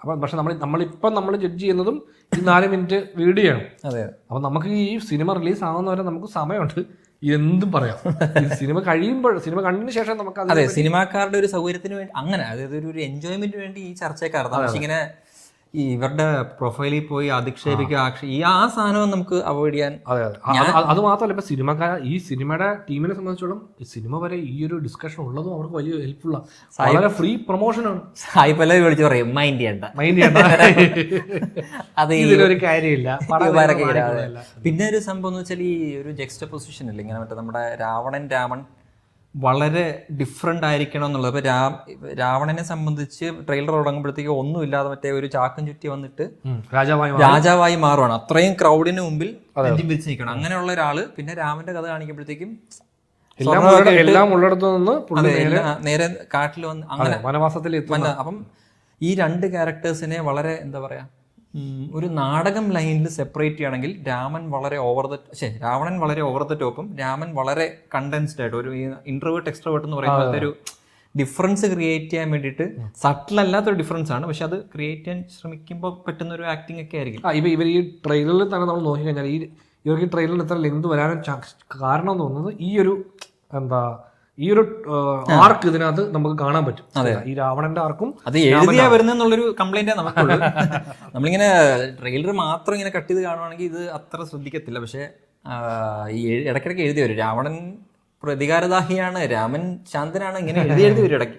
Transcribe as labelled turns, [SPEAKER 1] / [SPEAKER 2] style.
[SPEAKER 1] അപ്പം പക്ഷെ നമ്മൾ ജഡ്ജ് ചെയ്യുന്നതും ഈ 4 മിനിറ്റ് വീഡിയോ ആണ്.
[SPEAKER 2] അതെ.
[SPEAKER 1] അപ്പം നമുക്ക് ഈ സിനിമ റിലീസ് ആകുന്നവരെ നമുക്ക് സമയമുണ്ട് എന്തും പറയാം. സിനിമ കഴിയുമ്പോൾ, സിനിമ കണ്ടതിന് ശേഷം നമുക്ക്
[SPEAKER 2] അതെ, സിനിമാക്കാരുടെ ഒരു സൗകര്യത്തിന് വേണ്ടി അങ്ങനെ, അതായത് ഒരു എൻജോയ്മെന്റിന് വേണ്ടി ഈ ചർച്ചയൊക്കെ നടത്താം. പക്ഷെ ഇങ്ങനെ ഈ ഇവരുടെ പ്രൊഫൈലിൽ പോയി അധിക്ഷേപിക്കുക, ആ സാധനം നമുക്ക് അവോയ്ഡ് ചെയ്യാൻ.
[SPEAKER 1] അത് മാത്രമല്ല, ഇപ്പൊ ഈ സിനിമയുടെ ടീമിനെ സംബന്ധിച്ചോളം ഈ സിനിമ വരെ ഈ ഒരു ഡിസ്കഷൻ ഉള്ളതും അവർക്ക് വലിയ ഹെൽപ്ഫുൾ ആണ്. വളരെ ഫ്രീ പ്രൊമോഷനാണ്.
[SPEAKER 2] സായി പല്ലവി വിളിച്ചു പറയും മൈൻഡ് ചെയ്യണ്ട അത്
[SPEAKER 1] ഇതിലൊരു കാര്യമില്ല.
[SPEAKER 2] പിന്നെ ഒരു സംഭവം എന്ന് വെച്ചാൽ ഈ ഒരു ജെക്സ്റ്റ പൊസിഷൻ ഇല്ല, ഇങ്ങനെ മറ്റേ നമ്മുടെ രാവണൻ വളരെ ഡിഫറെൻ്റ് ആയിരിക്കണം എന്നുള്ളത്. ഇപ്പോൾ രാവണനെ സംബന്ധിച്ച് ട്രെയിലർ തുടങ്ങുമ്പോഴത്തേക്ക് ഒന്നുമില്ലാതെ മറ്റേ ഒരു ചാക്കും ചുറ്റി വന്നിട്ട് രാജാവായി മാറുവാണ്. അത്രയും ക്രൗഡിന് മുമ്പിൽ നെഞ്ചും വിരിച്ച് നിൽക്കണം അങ്ങനെയുള്ള ഒരാള്. പിന്നെ രാമന്റെ കഥ കാണിക്കുമ്പോഴത്തേക്കും
[SPEAKER 1] എല്ലാം ഉള്ളിടത്തു നിന്ന്
[SPEAKER 2] നേരെ കാട്ടിൽ വന്ന് അങ്ങനെ
[SPEAKER 1] വനവാസത്തിൽ.
[SPEAKER 2] അപ്പം ഈ 2 ക്യാരക്ടേഴ്സിനെ വളരെ എന്താ പറയാ, ഒരു നാടകം ലൈനിൽ സെപ്പറേറ്റ് ചെയ്യുകയാണെങ്കിൽ രാവണൻ വളരെ ഓവർ ദ ടോപ്പും രാമൻ വളരെ കണ്ടൻസ്ഡ് ആയിട്ട് ഒരു ഇൻട്രോവേർട്ട് എക്സ്ട്രോവേർട്ട് എന്ന് പറയുന്ന ഒരു ഡിഫറൻസ് ക്രിയേറ്റ് ചെയ്യാൻ വേണ്ടിയിട്ട്, സട്ടിൽ അല്ലാത്തൊരു ഡിഫറൻസ് ആണ്, പക്ഷെ അത് ക്രിയേറ്റ് ചെയ്യാൻ ശ്രമിക്കുമ്പോൾ പറ്റുന്ന ഒരു ആക്ടിങ് ഒക്കെ ആയിരിക്കും.
[SPEAKER 1] ഇവർ ഈ ട്രെയിലറിൽ തന്നെ നമ്മൾ നോക്കിക്കഴിഞ്ഞാൽ ഇവർക്ക് ഈ ട്രെയിലറിൽ ഇത്ര ലെങ്ത് വരാനും കാരണം തോന്നുന്നത് ഈ ഒരു ആർക്ക് ഇതിനകത്ത് നമുക്ക് കാണാൻ പറ്റും. ഈ രാവണന്റെ ആർക്കും
[SPEAKER 2] അത് എഴുതിയാ വരുന്നുള്ളൊരു കംപ്ലൈന്റ് നമുക്കുള്ളൂ. നമ്മളിങ്ങനെ ട്രെയിലർ മാത്രം ഇങ്ങനെ കട്ട് ചെയ്ത് കാണുവാണെങ്കിൽ ഇത് അത്ര ശ്രദ്ധിക്കത്തില്ല. പക്ഷെ ഈ ഇടയ്ക്കിടയ്ക്ക് എഴുതി വരും രാവണൻ പ്രതികാരദാഹിയാണ്, രാമൻ ശാന്തനാണ്, ഇങ്ങനെ എഴുതി വരും ഇടയ്ക്ക്.